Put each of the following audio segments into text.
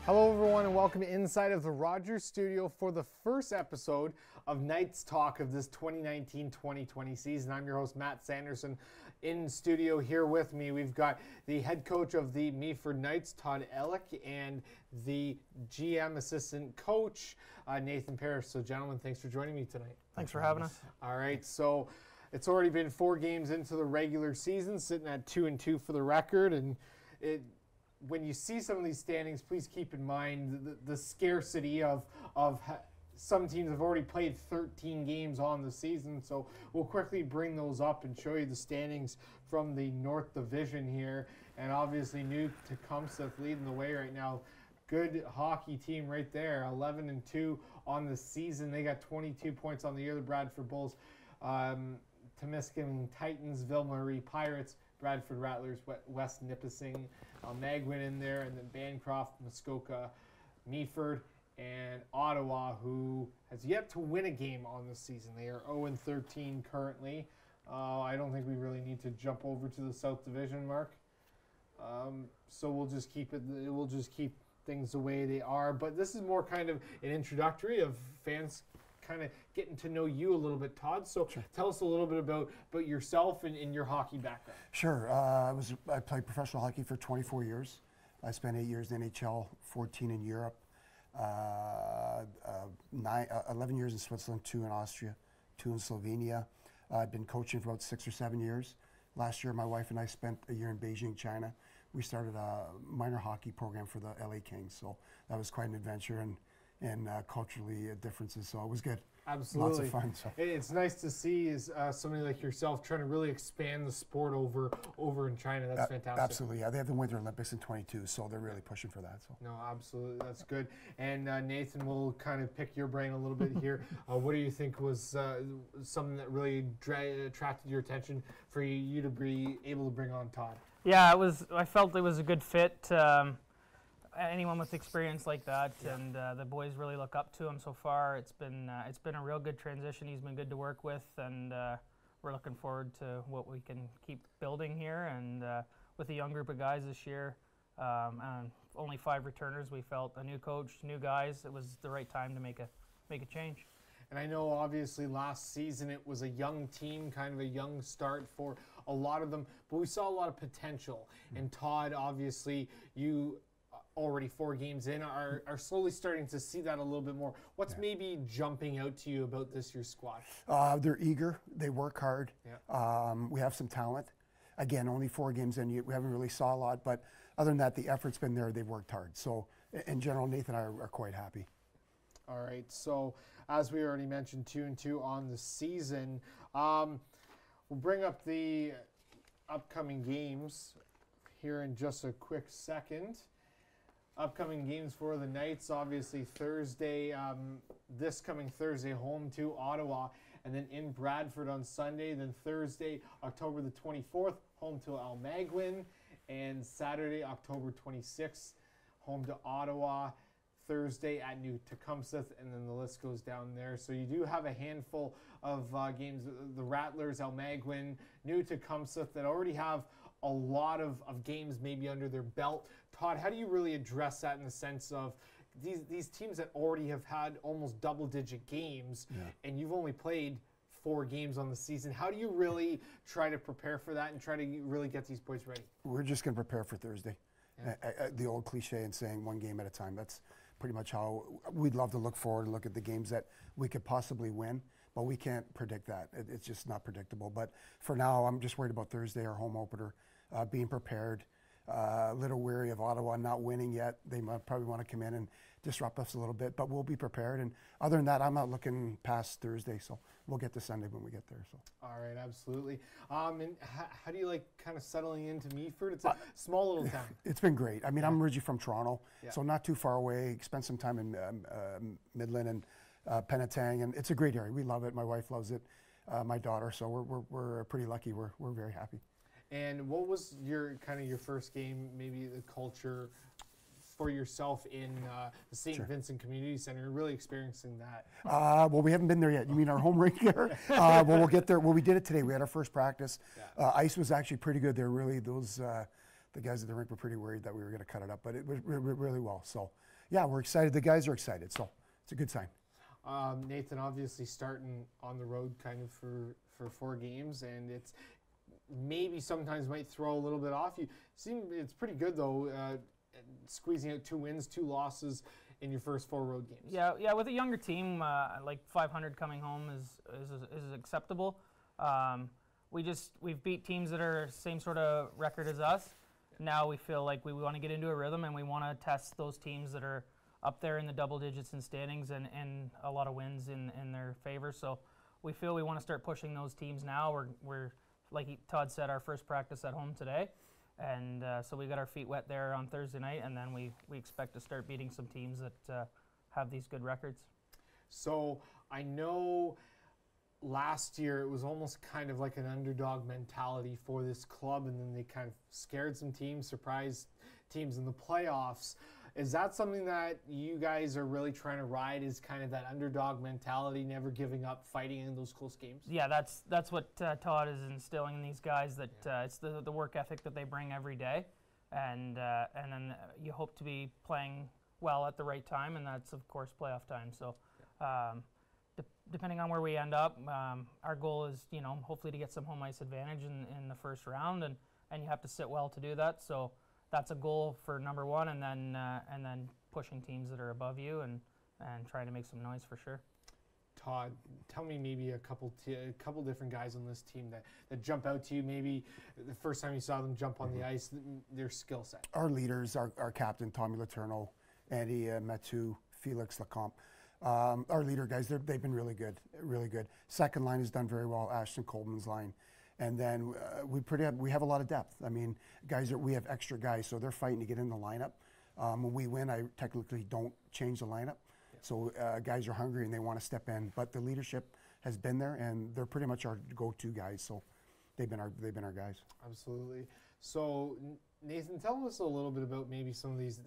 Hello everyone and welcome inside of the Rogers studio for the first episode of Knights Talk of this 2019-2020 season. I'm your host Matt Sanderson. In studio here with me we've got the head coach of the Meaford Knights, Todd Elik, and the GM assistant coach, Nathan Parrish. So gentlemen, thanks for joining me tonight. Thanks for having us. All right, so it's already been 4 games into the regular season, sitting at 2-2 for the record, and when you see some of these standings, please keep in mind the scarcity of some teams have already played 13 games on the season. So we'll quickly bring those up and show you the standings from the North Division here. And obviously New Tecumseh leading the way right now. Good hockey team right there, 11-2 on the season. They got 22 points on the year. The Bradford Bulls, Temiskaming Titans, Ville Marie Pirates, Bradford Rattlers, West Nipissing, Magwin in there, and then Bancroft, Muskoka, Meaford, and Ottawa, who has yet to win a game on the season. They are 0-13 currently. I don't think we really need to jump over to the South Division, Mark. So we'll just keep it. We'll just keep things the way they are. But this is more kind of an introductory of fans kind of getting to know you a little bit, Todd. So sure. Tell us a little bit about yourself and your hockey background. Sure. I played professional hockey for 24 years. I spent 8 years in the NHL, 14 in Europe, 11 years in Switzerland, 2 in Austria, 2 in Slovenia. I've been coaching for about 6 or 7 years. Last year, my wife and I spent a year in Beijing, China. We started a minor hockey program for the LA Kings, so that was quite an adventure and culturally differences, so it was good. Absolutely. Lots of fun. So. It's nice to see somebody like yourself trying to really expand the sport over in China. That's fantastic. Absolutely, yeah. They have the Winter Olympics in 22, so they're really pushing for that. So. No, absolutely. That's good. And Nathan, we'll kind of pick your brain a little bit here. What do you think was something that really attracted your attention for you to be able to bring on Todd? Yeah, I felt it was a good fit. Anyone with experience like that, yeah. And the boys really look up to him so far. It's been a real good transition. He's been good to work with, and we're looking forward to what we can keep building here. And with a young group of guys this year, and only 5 returners, we felt a new coach, new guys. It was the right time to make a change. And I know obviously last season it was a young team, kind of a young start for a lot of them, but we saw a lot of potential. Mm-hmm. And Todd, obviously, you already 4 games in, are slowly starting to see that a little bit more. What's maybe jumping out to you about this year's squad? They're eager. They work hard. Yeah. We have some talent. Again, only 4 games in. We haven't really saw a lot, but other than that, the effort's been there. They've worked hard. So, in general, Nathan and I are quite happy. All right. So, as we already mentioned, 2-2 on the season. We'll bring up the upcoming games here in just a quick second. Upcoming games for the Knights, obviously Thursday, this coming Thursday, home to Ottawa, and then in Bradford on Sunday. Then Thursday, October the 24th, home to Almagwin, and Saturday, October 26th, home to Ottawa. Thursday at New Tecumseh, and then the list goes down there. So you do have a handful of games, the Rattlers, Almagwin, New Tecumseh, that already have a lot of games maybe under their belt. Todd, how do you really address that in the sense of these teams that already have had almost double-digit games, and you've only played 4 games on the season? How do you really try to prepare for that and try to really get these boys ready? We're just going to prepare for Thursday. Yeah. The old cliche in saying 1 game at a time. That's pretty much how we'd love to look forward and look at the games that we could possibly win, but we can't predict that. It's just not predictable. But for now, I'm just worried about Thursday, our home opener, being prepared. A little weary of Ottawa not winning yet. They might probably want to come in and disrupt us a little bit, but we'll be prepared. And other than that, I'm not looking past Thursday, so we'll get to Sunday when we get there. So. All right, absolutely. And how do you like kind of settling into Meaford? It's a small little town. It's been great. I mean, I'm originally from Toronto, so not too far away. Spent some time in Midland and Penetang, and it's a great area. We love it. My wife loves it. My daughter, so we're pretty lucky. We're very happy. And what was your first game, maybe the culture for yourself in the St. Vincent Community Center? You're really experiencing that. Well, we haven't been there yet. You mean our home rink there? Well, we'll get there. Well, we did it today. We had our first practice. Yeah. Ice was actually pretty good. They're really, the guys at the rink were pretty worried that we were going to cut it up, but it was really well. So yeah, we're excited. The guys are excited, so it's a good sign. Nathan, obviously starting on the road kind of for 4 games, and it's maybe sometimes might throw a little bit off. You seem it's pretty good though, squeezing out 2 wins, 2 losses in your first 4 road games. Yeah. With a younger team, like 500 coming home is acceptable. We've beat teams that are same sort of record as us. Now we feel like we want to get into a rhythm, and we want to test those teams that are up there in the double digits in standings and a lot of wins in their favor. So we feel we want to start pushing those teams now. We're like Todd said, our first practice at home today. And so we got our feet wet there on Thursday night, and then we expect to start beating some teams that have these good records. So I know last year it was almost kind of like an underdog mentality for this club, and then they kind of scared some teams, surprised teams in the playoffs. Is that something that you guys are really trying to ride, is kind of that underdog mentality, never giving up, fighting in those close games? Yeah, that's what Todd is instilling in these guys, that it's the work ethic that they bring every day. And then you hope to be playing well at the right time, and that's, of course, playoff time. So depending on where we end up, our goal is, hopefully to get some home ice advantage in the first round, and you have to sit well to do that. So that's a goal for number 1, and then pushing teams that are above you and trying to make some noise for sure. Todd, tell me maybe a couple different guys on this team that jump out to you. Maybe the first time you saw them jump on the ice, their skill set. Our leaders, our captain Tommy Letourneau, Andy Matu, Felix Lecomte. Our leader guys, they've been really good, really good. Second line has done very well. Ashton Coleman's line. And then we have a lot of depth. I mean, we have extra guys, so they're fighting to get in the lineup. When we win, I technically don't change the lineup. Yeah. So guys are hungry and they want to step in. But the leadership has been there, and they're pretty much our go-to guys. So they've been our guys. Absolutely. So Nathan, tell us a little bit about maybe some of these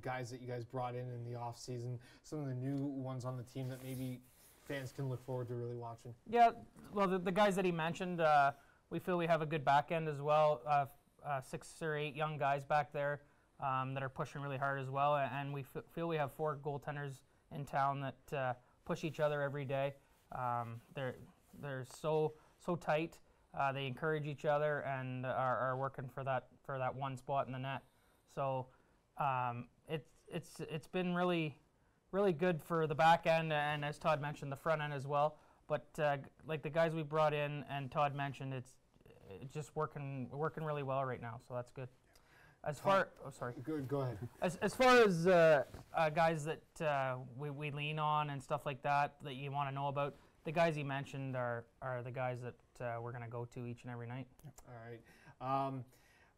guys that you guys brought in the off season. Some of the new ones on the team that maybe fans can look forward to really watching. Yeah, well, the guys that he mentioned. We feel we have a good back end as well, 6 or 8 young guys back there that are pushing really hard as well. And we feel we have 4 goaltenders in town that push each other every day. They're so tight. They encourage each other and are working for that one spot in the net. So it's been really good for the back end, and as Todd mentioned, the front end as well. But like the guys we brought in, and Todd mentioned, it's just working really well right now. So that's good. As far, sorry. Go ahead. As far as guys that we lean on and stuff like that you want to know about, the guys he mentioned are the guys that we're going to go to each and every night. All right.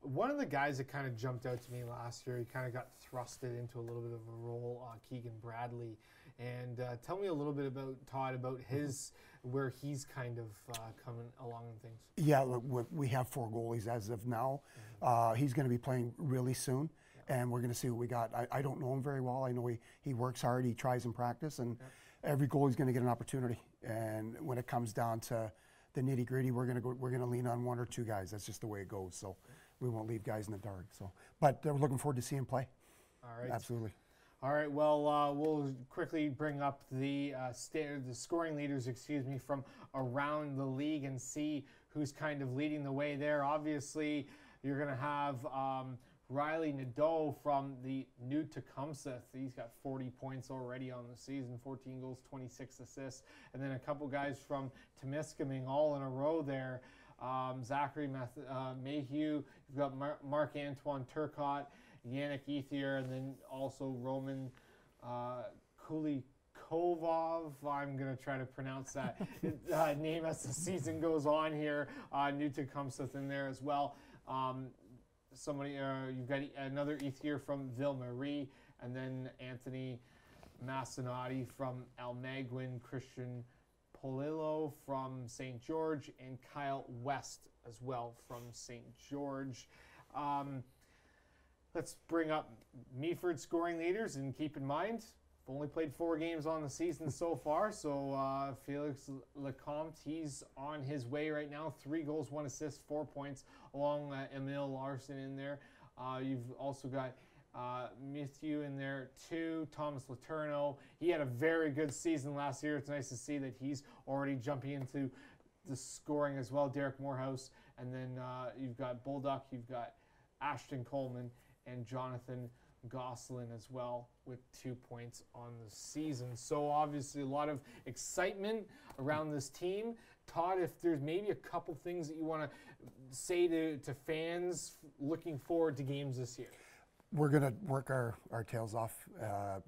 One of the guys that kind of jumped out to me last year, he kind of got thrusted into a little bit of a role, Keegan Bradley. And tell me a little bit about Todd, about where he's kind of coming along in things. Yeah, look, we have 4 goalies as of now. He's going to be playing really soon, and we're going to see what we got. I don't know him very well. I know he works hard, he tries in practice, and every goalie's going to get an opportunity. And when it comes down to the nitty gritty, we're going to lean on 1 or 2 guys. That's just the way it goes. So we won't leave guys in the dark. So, but we're looking forward to seeing him play. All right. Absolutely. All right, well, we'll quickly bring up the scoring leaders, from around the league and see who's kind of leading the way there. Obviously, you're going to have Riley Nadeau from the New Tecumseh. He's got 40 points already on the season, 14 goals, 26 assists. And then a couple guys from Temiskaming all in a row there. Zachary Mayhew, you've got Marc-Antoine Turcotte, Yannick Ethier, and then also Roman Kulikovov. I'm going to try to pronounce that name as the season goes on here. New Tecumseh in there as well. You've got another Ethier from Ville-Marie, and then Anthony Massinati from Almaguin, Christian Polillo from St. George, and Kyle West as well from St. George. Let's bring up Meaford scoring leaders, and keep in mind, I've only played 4 games on the season so far, so Felix Lecomte, he's on his way right now, 3 goals, 1 assist, 4 points, along Emil Larson in there. You've also got Matthew in there too. Thomas Letourneau. He had a very good season last year. It's nice to see that he's already jumping into the scoring as well. Derek Morehouse. And then you've got Bulldog, you've got Ashton Coleman, and Jonathan Gosselin as well with 2 points on the season. So obviously a lot of excitement around this team. Todd, if there's maybe a couple things that you want to say to fans looking forward to games this year. We're going to work our tails off,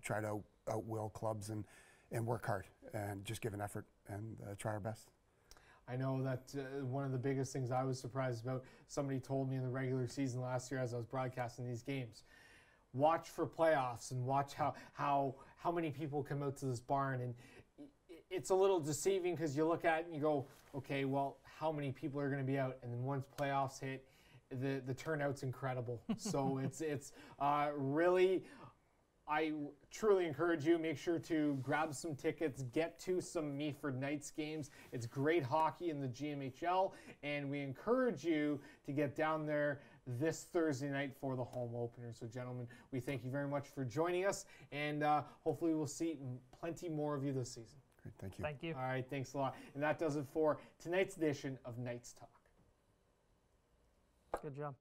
try to outwill clubs and work hard and just give an effort and try our best. I know that one of the biggest things I was surprised about, somebody told me in the regular season last year as I was broadcasting these games, watch for playoffs and watch how many people come out to this barn. And it's a little deceiving because you look at it and you go, okay, well, how many people are going to be out? And then once playoffs hit, the turnout's incredible. So it's really, I truly encourage you, make sure to grab some tickets, get to some Meaford Knights games. It's great hockey in the GMHL, and we encourage you to get down there this Thursday night for the home opener. So gentlemen, we thank you very much for joining us, and hopefully we'll see plenty more of you this season. Great, thank you. Thank you. All right, thanks a lot. And that does it for tonight's edition of Knights Talk. Good job.